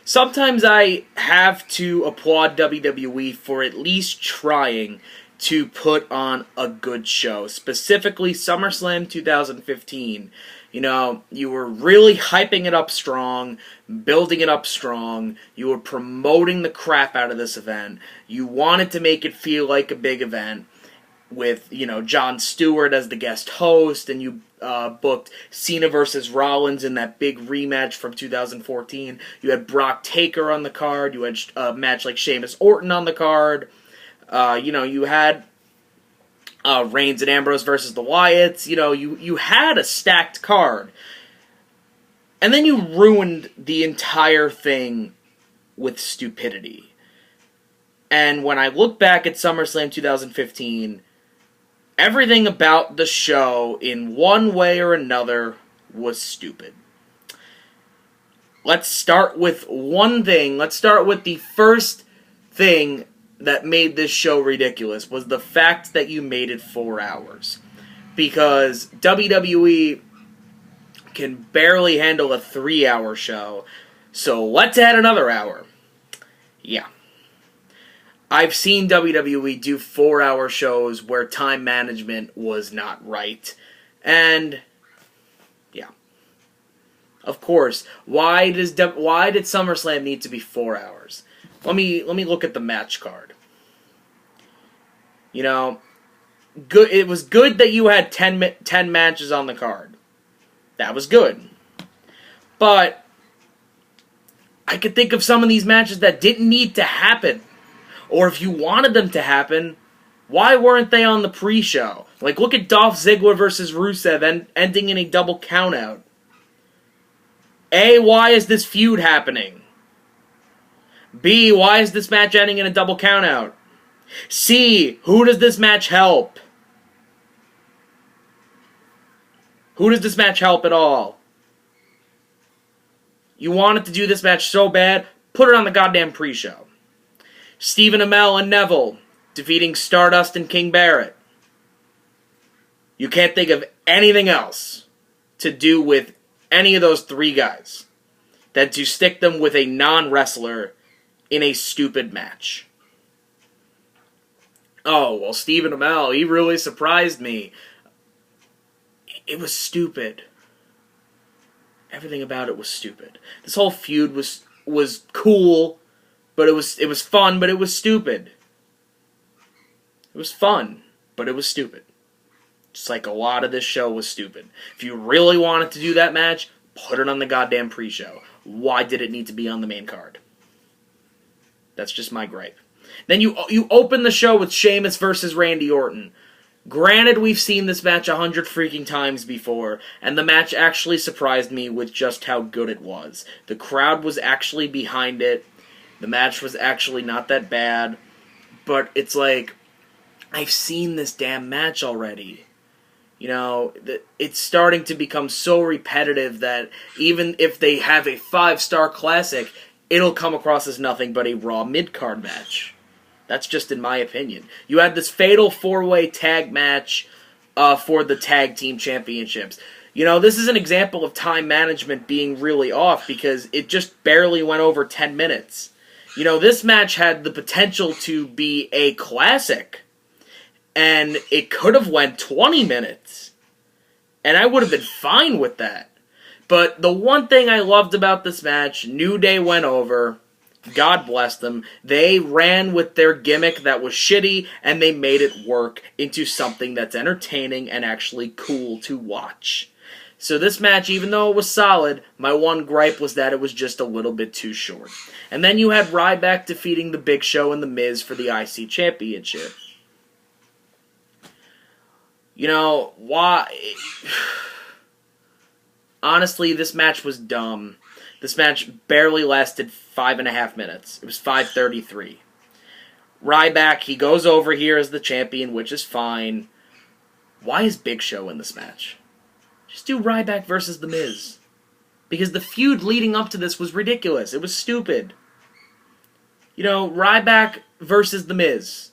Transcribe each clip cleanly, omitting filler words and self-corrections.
Sometimes I have to applaud WWE for at least trying to put on a good show. Specifically, SummerSlam 2015. You know, you were really hyping it up strong, building it up strong. You were promoting the crap out of this event. You wanted to make it feel like a big event with, Jon Stewart as the guest host, and you booked Cena versus Rollins in that big rematch from 2014. You had Brock Taker on the card. You had a match like Sheamus Orton on the card. You had Reigns and Ambrose versus the Wyatts. You had a stacked card. And then you ruined the entire thing with stupidity. And when I look back at SummerSlam 2015, everything about the show, in one way or another, was stupid. Let's start with one thing. Let's start with the first thing that made this show ridiculous, was the fact that you made it 4 hours. Because WWE can barely handle a 3-hour show, so let's add another hour. Yeah. I've seen WWE do 4-hour shows where time management was not right. And, yeah. Of course, why did SummerSlam need to be 4 hours? Let me look at the match card. Good. It was good that you had 10 matches on the card. That was good. But I could think of some of these matches that didn't need to happen. Or if you wanted them to happen, why weren't they on the pre-show? Like, look at Dolph Ziggler versus Rusev ending in a double countout. A, why is this feud happening? B, why is this match ending in a double countout? C, who does this match help? Who does this match help at all? You wanted to do this match so bad, put it on the goddamn pre-show. Stephen Amell and Neville defeating Stardust and King Barrett. You can't think of anything else to do with any of those three guys than to stick them with a non-wrestler in a stupid match. Oh, well, Stephen Amell, he really surprised me. It was stupid. Everything about it was stupid. This whole feud was cool, but it was fun, but it was stupid. It was fun, but it was stupid. Just like a lot of this show was stupid. If you really wanted to do that match, put it on the goddamn pre-show. Why did it need to be on the main card? That's just my gripe. Then you open the show with Sheamus versus Randy Orton. Granted, we've seen this match 100 freaking times before, and the match actually surprised me with just how good it was. The crowd was actually behind it. The match was actually not that bad. But it's like, I've seen this damn match already. It's starting to become so repetitive that even if they have a 5-star classic, it'll come across as nothing but a Raw mid-card match. That's just in my opinion. You had this fatal 4-way tag match for the tag team championships. This is an example of time management being really off because it just barely went over 10 minutes. This match had the potential to be a classic, and it could have went 20 minutes, and I would have been fine with that. But the one thing I loved about this match, New Day went over. God bless them. They ran with their gimmick that was shitty, and they made it work into something that's entertaining and actually cool to watch. So this match, even though it was solid, my one gripe was that it was just a little bit too short. And then you had Ryback defeating The Big Show and The Miz for the IC Championship. Why? Honestly, this match was dumb. This match barely lasted 5.5 minutes. It was 5:33. Ryback, he goes over here as the champion, which is fine. Why is Big Show in this match? Just do Ryback versus The Miz. Because the feud leading up to this was ridiculous. It was stupid. Ryback versus The Miz.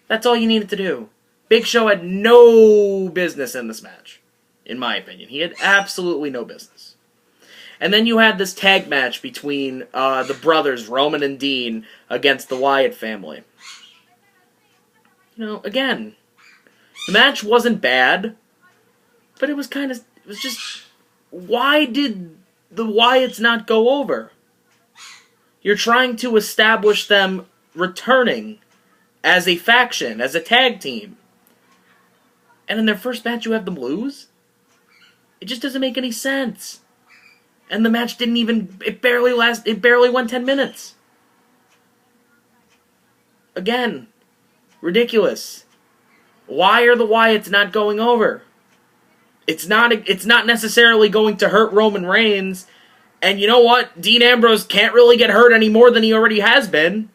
That's all you needed to do. Big Show had no business in this match, in my opinion. He had absolutely no business. And then you had this tag match between the brothers, Roman and Dean, against the Wyatt family. You know, again, the match wasn't bad, but it was just, why did the Wyatts not go over? You're trying to establish them returning as a faction, as a tag team. And in their first match you have them lose? It just doesn't make any sense. And the match it barely went 10 minutes. Again, ridiculous. Why are the Wyatts not going over? It's not necessarily going to hurt Roman Reigns. And you know what? Dean Ambrose can't really get hurt any more than he already has been.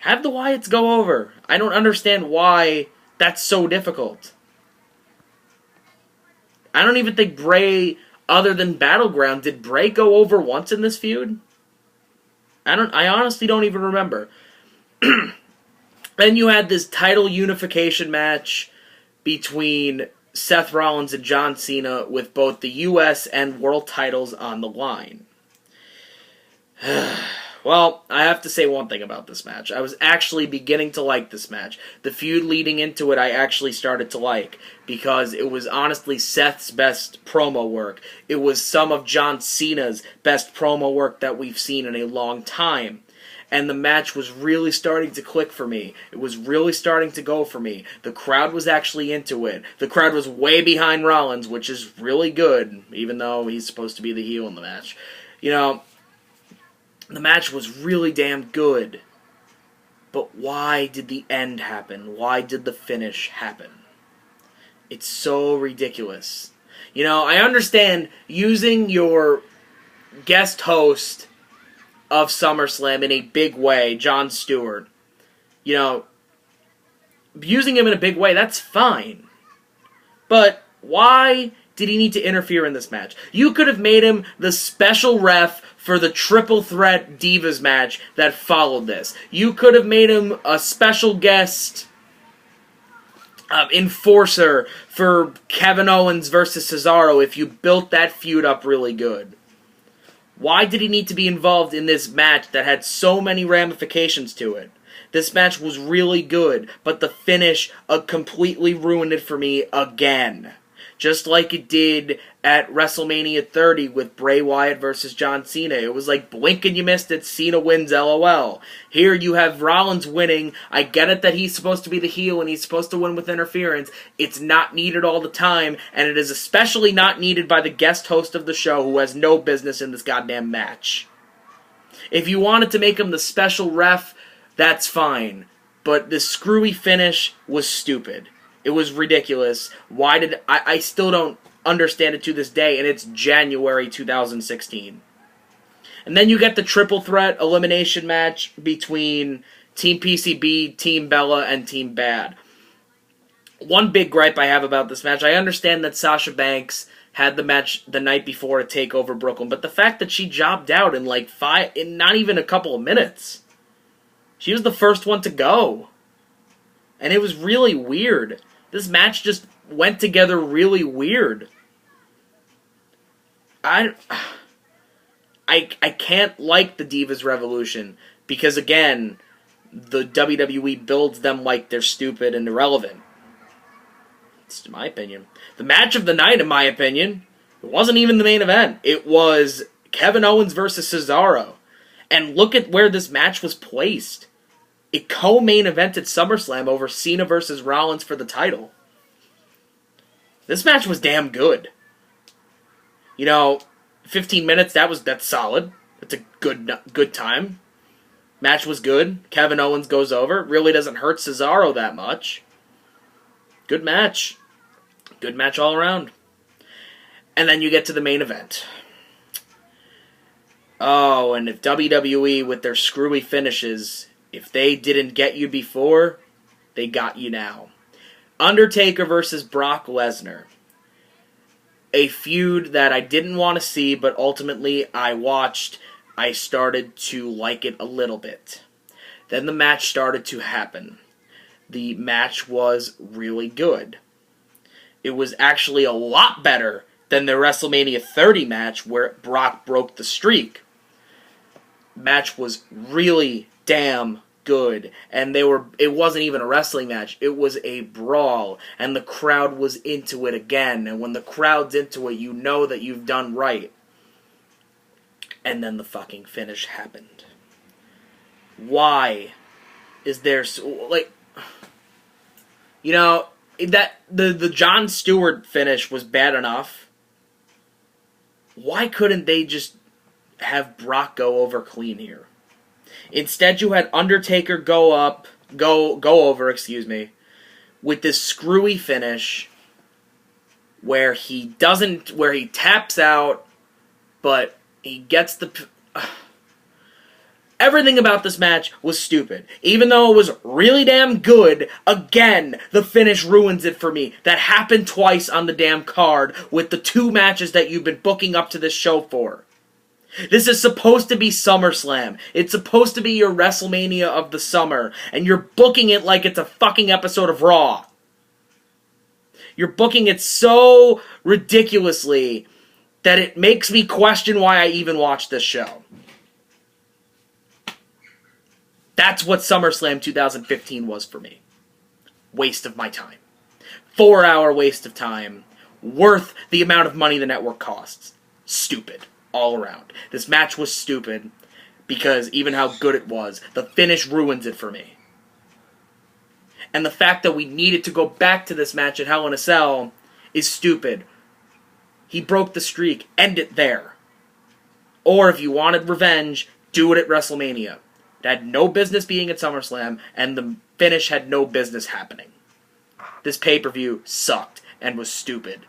Have the Wyatts go over. I don't understand why that's so difficult. I don't even think Bray, other than Battleground, did Bray go over once in this feud? I honestly don't even remember. Then you had this title unification match between Seth Rollins and John Cena with both the US and world titles on the line. Well, I have to say one thing about this match. I was actually beginning to like this match. The feud leading into it I actually started to like, because it was honestly Seth's best promo work. It was some of John Cena's best promo work that we've seen in a long time. And the match was really starting to click for me. It was really starting to go for me. The crowd was actually into it. The crowd was way behind Rollins, which is really good, even though he's supposed to be the heel in the match. You know, the match was really damn good. But why did the end happen? Why did the finish happen? It's so ridiculous. You know, I understand using your guest host of SummerSlam in a big way, Jon Stewart. You know, using him in a big way, that's fine. But why did he need to interfere in this match? You could have made him the special ref for the triple threat Divas match that followed this. You could have made him a special guest enforcer for Kevin Owens versus Cesaro if you built that feud up really good. Why did he need to be involved in this match that had so many ramifications to it? This match was really good, but the finish completely ruined it for me again. Just like it did at WrestleMania 30 with Bray Wyatt versus John Cena. It was like, blink and you missed it, Cena wins, LOL. Here you have Rollins winning. I get it that he's supposed to be the heel and he's supposed to win with interference. It's not needed all the time, and it is especially not needed by the guest host of the show who has no business in this goddamn match. If you wanted to make him the special ref, that's fine. But the screwy finish was stupid. It was ridiculous. Why did... I still don't understand it to this day, and it's January 2016. And then you get the triple threat elimination match between Team PCB, Team Bella, and Team Bad. One big gripe I have about this match, I understand that Sasha Banks had the match the night before to take over Brooklyn, but the fact that she jobbed out in in not even a couple of minutes. She was the first one to go. And it was really weird. This match just went together really weird. I can't like the Divas Revolution because, again, the WWE builds them like they're stupid and irrelevant. It's my opinion. The match of the night, in my opinion, it wasn't even the main event. It was Kevin Owens versus Cesaro. And look at where this match was placed. It co-main evented SummerSlam over Cena versus Rollins for the title. This match was damn good. You know, 15 minutes, that's solid. That's a good time. Match was good. Kevin Owens goes over. Really doesn't hurt Cesaro that much. Good match. Good match all around. And then you get to the main event. Oh, and if WWE, with their screwy finishes, if they didn't get you before, they got you now. Undertaker versus Brock Lesnar. A feud that I didn't want to see, but ultimately I watched. I started to like it a little bit. Then the match started to happen. The match was really good. It was actually a lot better than the WrestleMania 30 match where Brock broke the streak. Match was really damn good, and it wasn't even a wrestling match, it was a brawl, and the crowd was into it again, and when the crowd's into it, you know that you've done right. And then the fucking finish happened. Why is there that the Jon Stewart finish was bad enough? Why couldn't they just have Brock go over clean here? Instead, you had Undertaker go over, with this screwy finish where he taps out, but he gets the... Everything about this match was stupid. Even though it was really damn good, again, the finish ruins it for me. That happened twice on the damn card with the 2 matches that you've been booking up to this show for. This is supposed to be SummerSlam. It's supposed to be your WrestleMania of the summer, and you're booking it like it's a fucking episode of Raw. You're booking it so ridiculously that it makes me question why I even watched this show. That's what SummerSlam 2015 was for me. Waste of my time. 4-hour waste of time. Worth the amount of money the network costs. Stupid. All around. This match was stupid because even how good it was, the finish ruins it for me. And the fact that we needed to go back to this match at Hell in a Cell is stupid. He broke the streak. End it there. Or if you wanted revenge, do it at WrestleMania. It had no business being at SummerSlam, and the finish had no business happening. This pay-per-view sucked and was stupid.